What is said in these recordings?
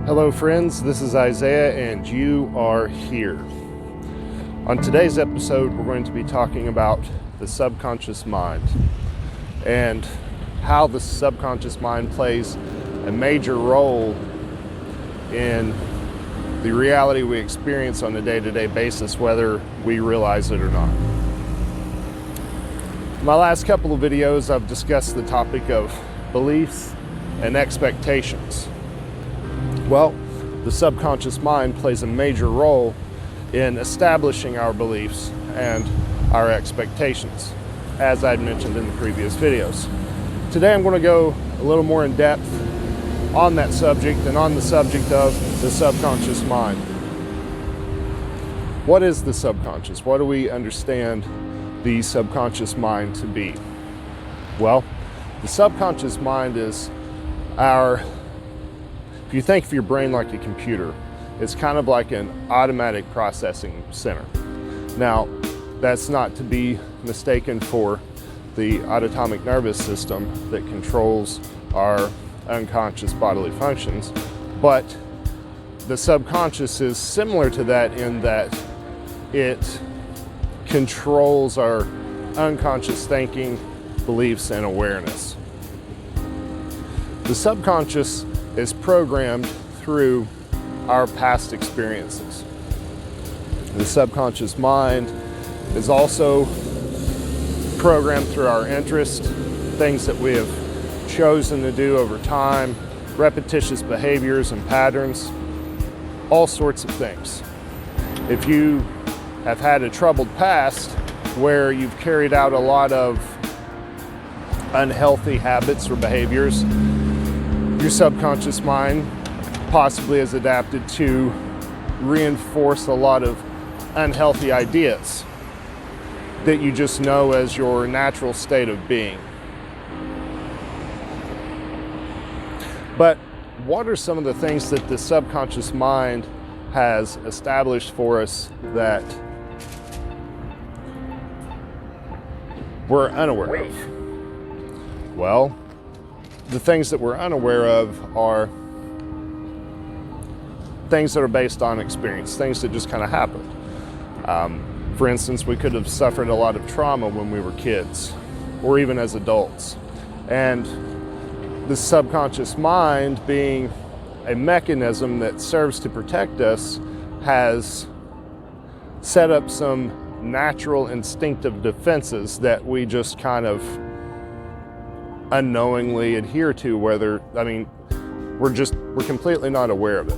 Hello friends, this is Isaiah and you are here. On today's episode, we're going to be talking about the subconscious mind and how the subconscious mind plays a major role in the reality we experience on a day-to-day basis, whether we realize it or not. In my last couple of videos, I've discussed the topic of beliefs and expectations. Well, the subconscious mind plays a major role in establishing our beliefs and our expectations, as I'd mentioned in the previous videos. Today I'm going to go a little more in depth on that subject and on the subject of the subconscious mind. What is the subconscious? What do we understand the subconscious mind to be? Well, the subconscious mind is if you think of your brain like a computer, it's kind of like an automatic processing center. Now, that's not to be mistaken for the autonomic nervous system that controls our unconscious bodily functions, but the subconscious is similar to that in that it controls our unconscious thinking, beliefs, and awareness. The subconscious is programmed through our past experiences. The subconscious mind is also programmed through our interest, things that we have chosen to do over time, repetitious behaviors and patterns, all sorts of things. If you have had a troubled past where you've carried out a lot of unhealthy habits or behaviors, your subconscious mind possibly has adapted to reinforce a lot of unhealthy ideas that you just know as your natural state of being. But what are some of the things that the subconscious mind has established for us that we're unaware of? Well, the things that we're unaware of are things that are based on experience, things that just kind of happen. For instance, we could have suffered a lot of trauma when we were kids or even as adults. And the subconscious mind, being a mechanism that serves to protect us, has set up some natural instinctive defenses that we just kind of unknowingly adhere to, we're completely not aware of it.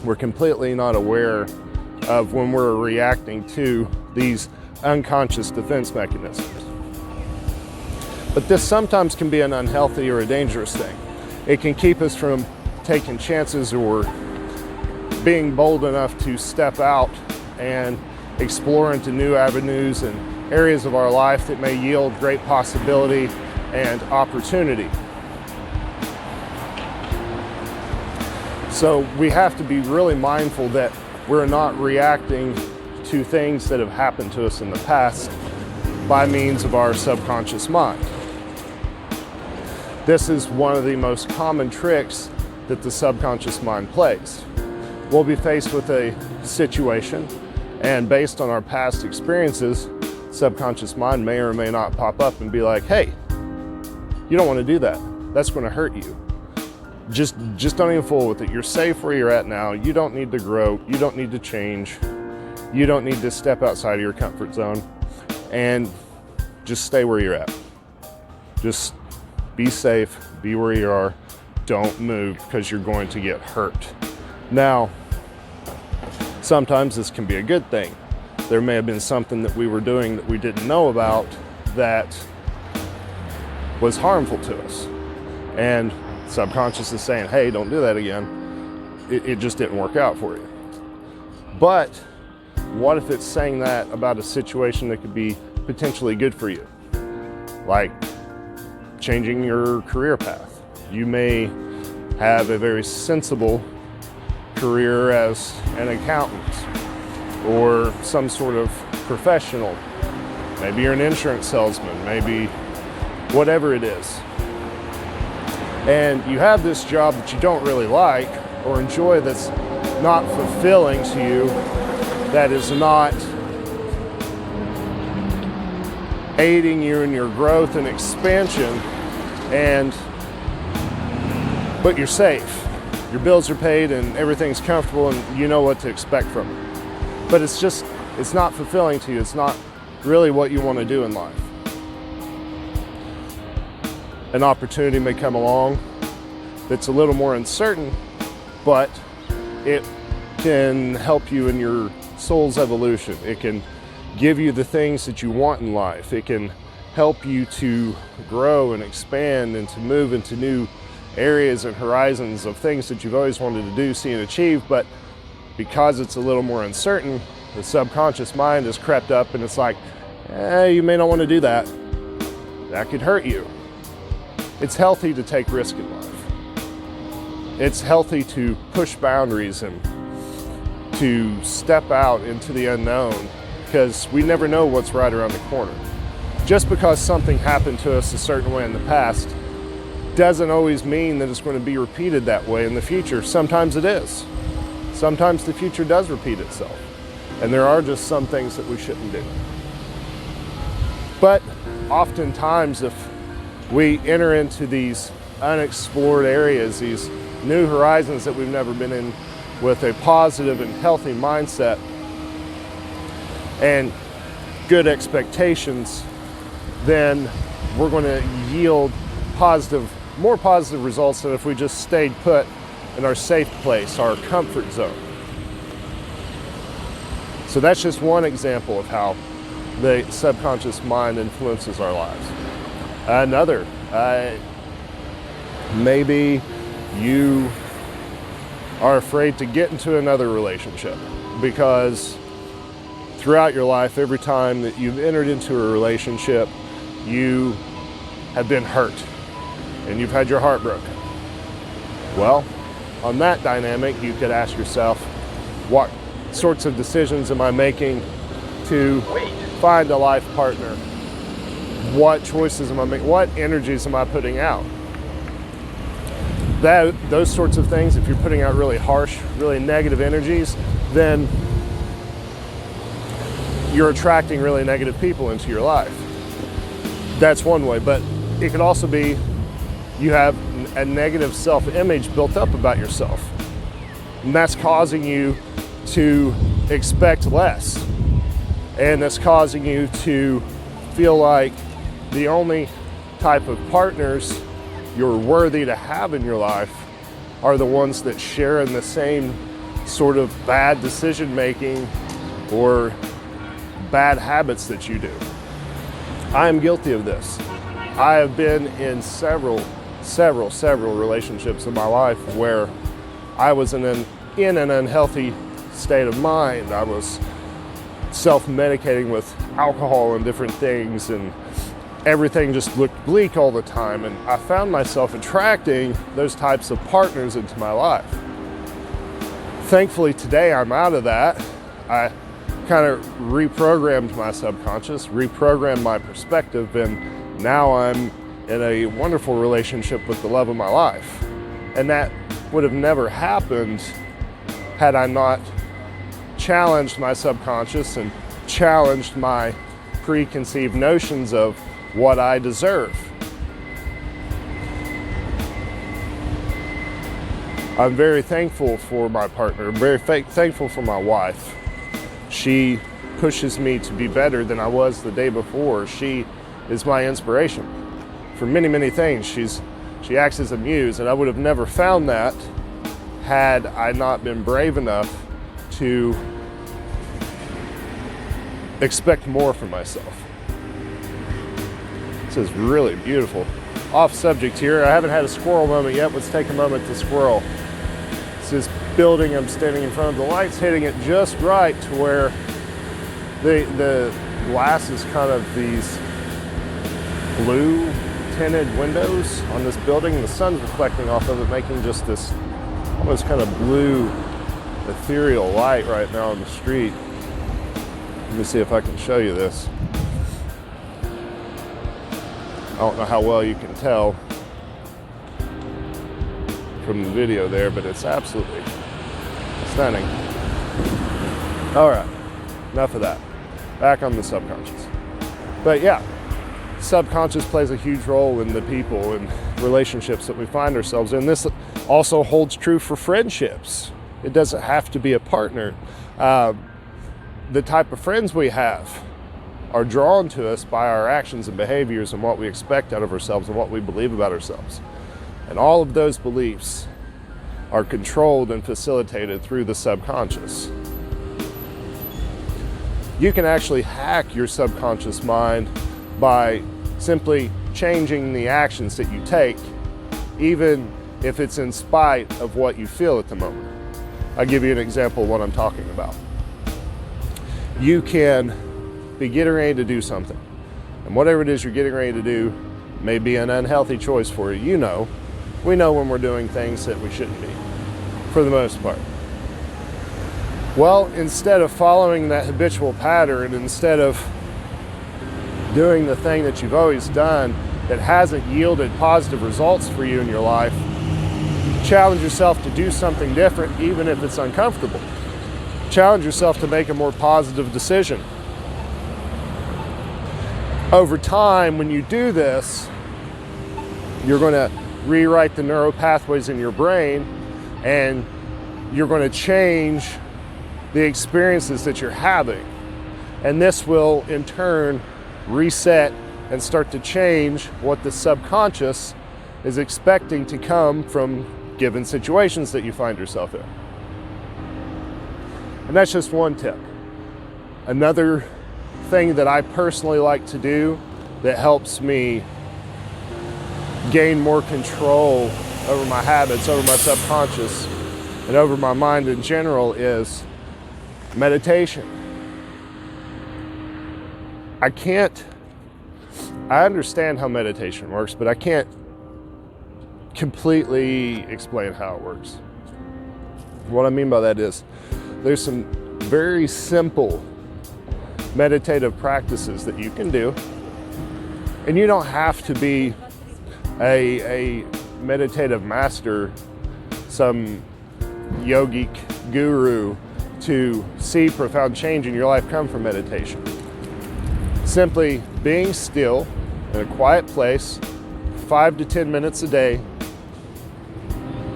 We're completely not aware of when we're reacting to these unconscious defense mechanisms. But this sometimes can be an unhealthy or a dangerous thing. It can keep us from taking chances or being bold enough to step out and explore into new avenues and areas of our life that may yield great possibility and opportunity. So we have to be really mindful that we're not reacting to things that have happened to us in the past by means of our subconscious mind. This is one of the most common tricks that the subconscious mind plays. We'll be faced with a situation, and based on our past experiences, subconscious mind may or may not pop up and be like, hey, you don't want to do that. That's going to hurt you. Just don't even fool with it. You're safe where you're at now. You don't need to grow. You don't need to change. You don't need to step outside of your comfort zone, and just stay where you're at. Just be safe, be where you are. Don't move because you're going to get hurt. Now, sometimes this can be a good thing. There may have been something that we were doing that we didn't know about that was harmful to us. And subconscious is saying, hey, don't do that again. It just didn't work out for you. But what if it's saying that about a situation that could be potentially good for you? Like changing your career path. You may have a very sensible career as an accountant or some sort of professional. Maybe you're an insurance salesman, maybe whatever it is. And you have this job that you don't really like, or enjoy that's not fulfilling to you, that is not aiding you in your growth and expansion, but you're safe. Your bills are paid and everything's comfortable and you know what to expect from it. But it's not fulfilling to you. It's not really what you want to do in life. An opportunity may come along that's a little more uncertain, but it can help you in your soul's evolution. It can give you the things that you want in life. It can help you to grow and expand and to move into new areas and horizons of things that you've always wanted to do, see, and achieve. But because it's a little more uncertain, the subconscious mind has crept up and it's like, you may not want to do that. That could hurt you. It's healthy to take risk in life. It's healthy to push boundaries and to step out into the unknown, because we never know what's right around the corner. Just because something happened to us a certain way in the past doesn't always mean that it's going to be repeated that way in the future. Sometimes it is. Sometimes the future does repeat itself. And there are just some things that we shouldn't do. But oftentimes, if we enter into these unexplored areas, these new horizons that we've never been in, with a positive and healthy mindset and good expectations, then we're going to yield more positive results than if we just stayed put in our safe place, our comfort zone. So that's just one example of how the subconscious mind influences our lives. Another, maybe you are afraid to get into another relationship because throughout your life, every time that you've entered into a relationship, you have been hurt and you've had your heart broken. Well, on that dynamic, you could ask yourself, what sorts of decisions am I making to find a life partner? What choices am I making? What energies am I putting out? Those sorts of things, if you're putting out really harsh, really negative energies, then you're attracting really negative people into your life. That's one way, but it could also be you have a negative self-image built up about yourself, and that's causing you to expect less, and that's causing you to feel like the only type of partners you're worthy to have in your life are the ones that share in the same sort of bad decision making or bad habits that you do. I am guilty of this. I have been in several relationships in my life where I was in an unhealthy state of mind. I was self-medicating with alcohol and different things, and everything just looked bleak all the time, and I found myself attracting those types of partners into my life. Thankfully today I'm out of that. I kind of reprogrammed my subconscious, reprogrammed my perspective, and now I'm in a wonderful relationship with the love of my life. And that would have never happened had I not challenged my subconscious and challenged my preconceived notions of what I deserve. I'm very thankful for my partner. I'm very thankful for my wife. She pushes me to be better than I was the day before. She is my inspiration for many, many things. She acts as a muse, and I would have never found that had I not been brave enough to expect more from myself. This is really beautiful. Off subject here, I haven't had a squirrel moment yet. Let's take a moment to squirrel. This building, I'm standing in front of, the light's hitting it just right to where the glass is kind of these blue tinted windows on this building. The sun's reflecting off of it, making just this almost kind of blue ethereal light right now on the street. Let me see if I can show you this. I don't know how well you can tell. from the video there, but it's absolutely stunning. All right, enough of that. Back on the subconscious. But yeah, subconscious plays a huge role in the people and relationships that we find ourselves in. This also holds true for friendships. It doesn't have to be a partner. The type of friends we have are drawn to us by our actions and behaviors and what we expect out of ourselves and what we believe about ourselves. And all of those beliefs are controlled and facilitated through the subconscious. You can actually hack your subconscious mind by simply changing the actions that you take, even if it's in spite of what you feel at the moment. I'll give you an example of what I'm talking about. You can be getting ready to do something, and whatever it is you're getting ready to do may be an unhealthy choice for you. We know when we're doing things that we shouldn't be, for the most part. Well, instead of following that habitual pattern, instead of doing the thing that you've always done that hasn't yielded positive results for you in your life, challenge yourself to do something different, even if it's uncomfortable. Challenge yourself to make a more positive decision. Over time, when you do this, you're going to rewrite the neural pathways in your brain, and you're going to change the experiences that you're having. And this will, in turn, reset and start to change what the subconscious is expecting to come from given situations that you find yourself in. And that's just one tip. Another thing that I personally like to do that helps me gain more control over my habits, over my subconscious, and over my mind in general is meditation. I understand how meditation works, but I can't completely explain how it works. What I mean by that is there's some very simple meditative practices that you can do, and you don't have to be a meditative master, some yogic guru, to see profound change in your life come from meditation. Simply being still in a quiet place, 5 to 10 minutes a day,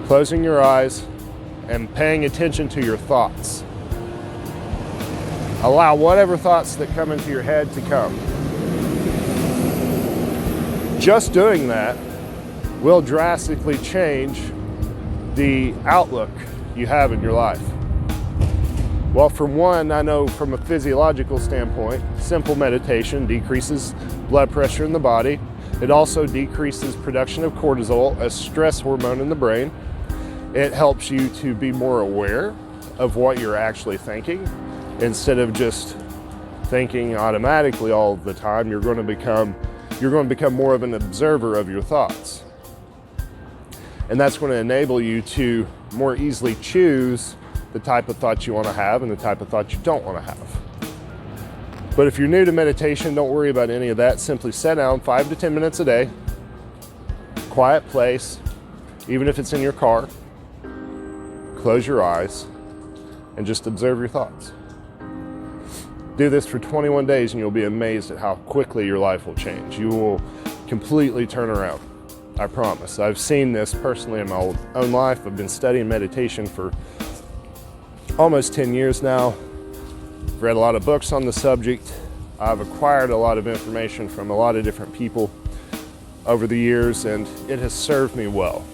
closing your eyes and paying attention to your thoughts. Allow whatever thoughts that come into your head to come. Just doing that will drastically change the outlook you have in your life. Well, for one, I know from a physiological standpoint, simple meditation decreases blood pressure in the body. It also decreases production of cortisol, a stress hormone in the brain. It helps you to be more aware of what you're actually thinking. Instead of just thinking automatically all the time, you're going to become more of an observer of your thoughts. And that's going to enable you to more easily choose the type of thoughts you want to have and the type of thoughts you don't want to have. But if you're new to meditation, don't worry about any of that. Simply sit down 5 to 10 minutes a day, quiet place, even if it's in your car, close your eyes, and just observe your thoughts. Do this for 21 days and you'll be amazed at how quickly your life will change. You will completely turn around. I promise. I've seen this personally in my own life. I've been studying meditation for almost 10 years now. I've read a lot of books on the subject. I've acquired a lot of information from a lot of different people over the years, and it has served me well.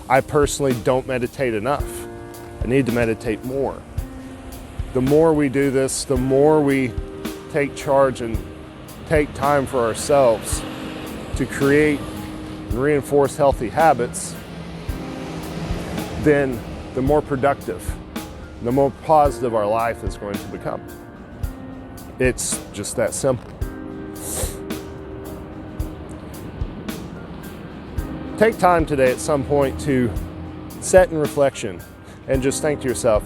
I personally don't meditate enough. I need to meditate more. The more we do this, the more we take charge and take time for ourselves to create and reinforce healthy habits, then the more productive, the more positive our life is going to become. It's just that simple. Take time today at some point to set in reflection and just think to yourself,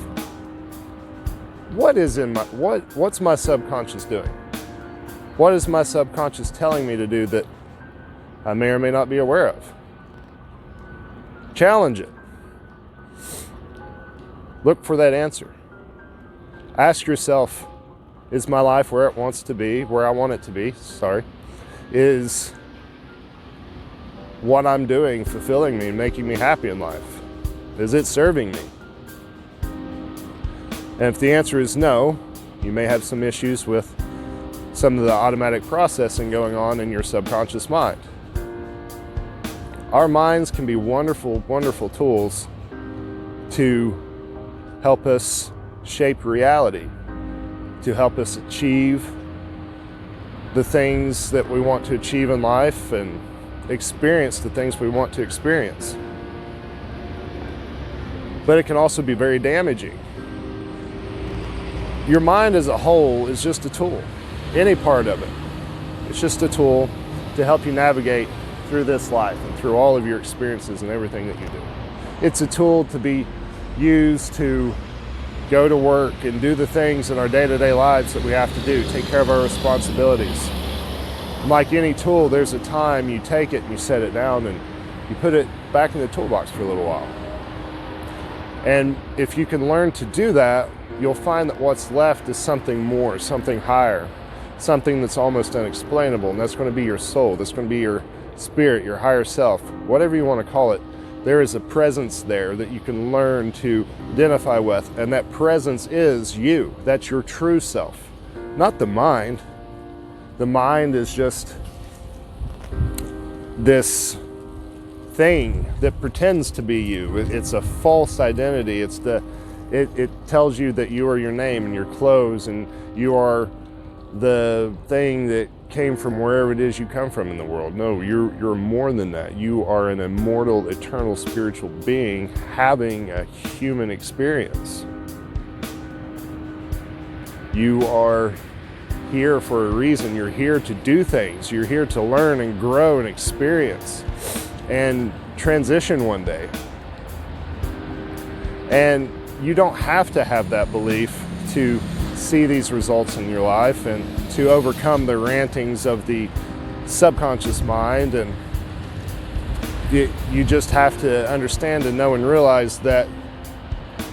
what's my subconscious doing? What is my subconscious telling me to do that I may or may not be aware of? Challenge it. Look for that answer. Ask yourself, is my life where it wants to be, where I want it to be? Sorry. Is what I'm doing fulfilling me and making me happy in life? Is it serving me? And if the answer is no, you may have some issues with some of the automatic processing going on in your subconscious mind. Our minds can be wonderful, wonderful tools to help us shape reality, to help us achieve the things that we want to achieve in life and experience the things we want to experience. But it can also be very damaging. Your mind as a whole is just a tool. Any part of it. It's just a tool to help you navigate through this life and through all of your experiences and everything that you do. It's a tool to be used to go to work and do the things in our day-to-day lives that we have to do, take care of our responsibilities. Like any tool, there's a time you take it and you set it down and you put it back in the toolbox for a little while. And if you can learn to do that, you'll find that what's left is something more, something higher, something that's almost unexplainable, and that's going to be your soul, that's going to be your spirit, your higher self, whatever you want to call it. There is a presence there that you can learn to identify with, and that presence is you. That's your true self, not the mind. The mind is just this thing that pretends to be you. It's a false identity. It tells you that you are your name and your clothes, and you are the thing that came from wherever it is you come from in the world. No, you're more than that. You are an immortal, eternal, spiritual being having a human experience. You are here for a reason. You're here to do things. You're here to learn and grow and experience and transition one day. And you don't have to have that belief to see these results in your life and to overcome the rantings of the subconscious mind. And you just have to understand and know and realize that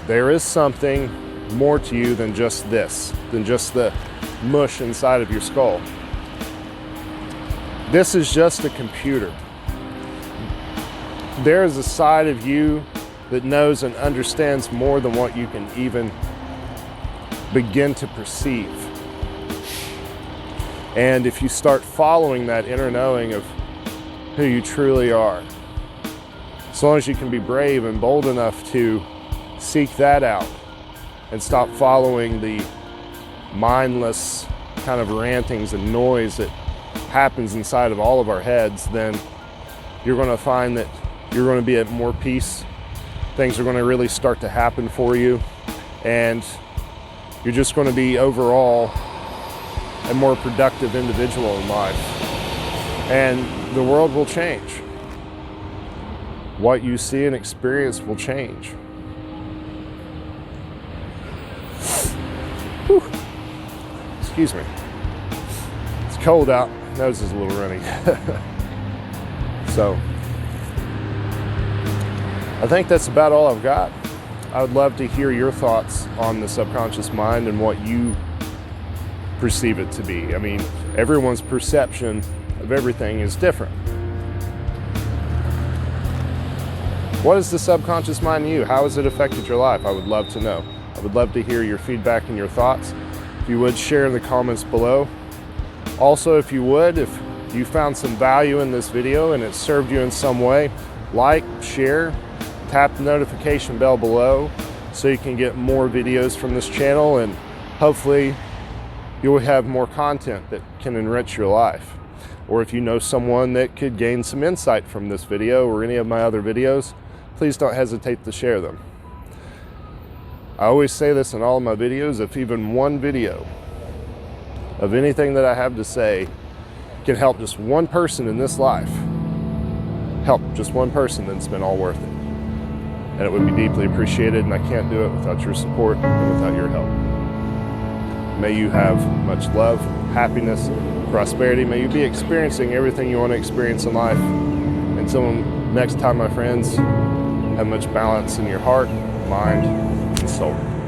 there is something more to you than just this, than just the mush inside of your skull. This is just a computer. There is a side of you that knows and understands more than what you can even begin to perceive. And if you start following that inner knowing of who you truly are, as long as you can be brave and bold enough to seek that out and stop following the mindless kind of rantings and noise that happens inside of all of our heads, then you're going to find that you're going to be at more peace. Things are going to really start to happen for you, and you're just going to be overall a more productive individual in life. And the world will change. What you see and experience will change. Whew. Excuse me. It's cold out. Nose is a little runny. So, I think that's about all I've got. I would love to hear your thoughts on the subconscious mind and what you perceive it to be. I mean, everyone's perception of everything is different. What is the subconscious mind to you? How has it affected your life? I would love to know. I would love to hear your feedback and your thoughts. If you would, share in the comments below. Also, if you would, if you found some value in this video and it served you in some way, like, share, tap the notification bell below so you can get more videos from this channel, and hopefully you'll have more content that can enrich your life. Or if you know someone that could gain some insight from this video or any of my other videos, please don't hesitate to share them. I always say this in all of my videos: if even one video of anything that I have to say can help just one person in this life, help just one person, then it's been all worth it. And it would be deeply appreciated, and I can't do it without your support and without your help. May you have much love, happiness, prosperity. May you be experiencing everything you want to experience in life. Until next time, my friends, have much balance in your heart, mind, and soul. sold.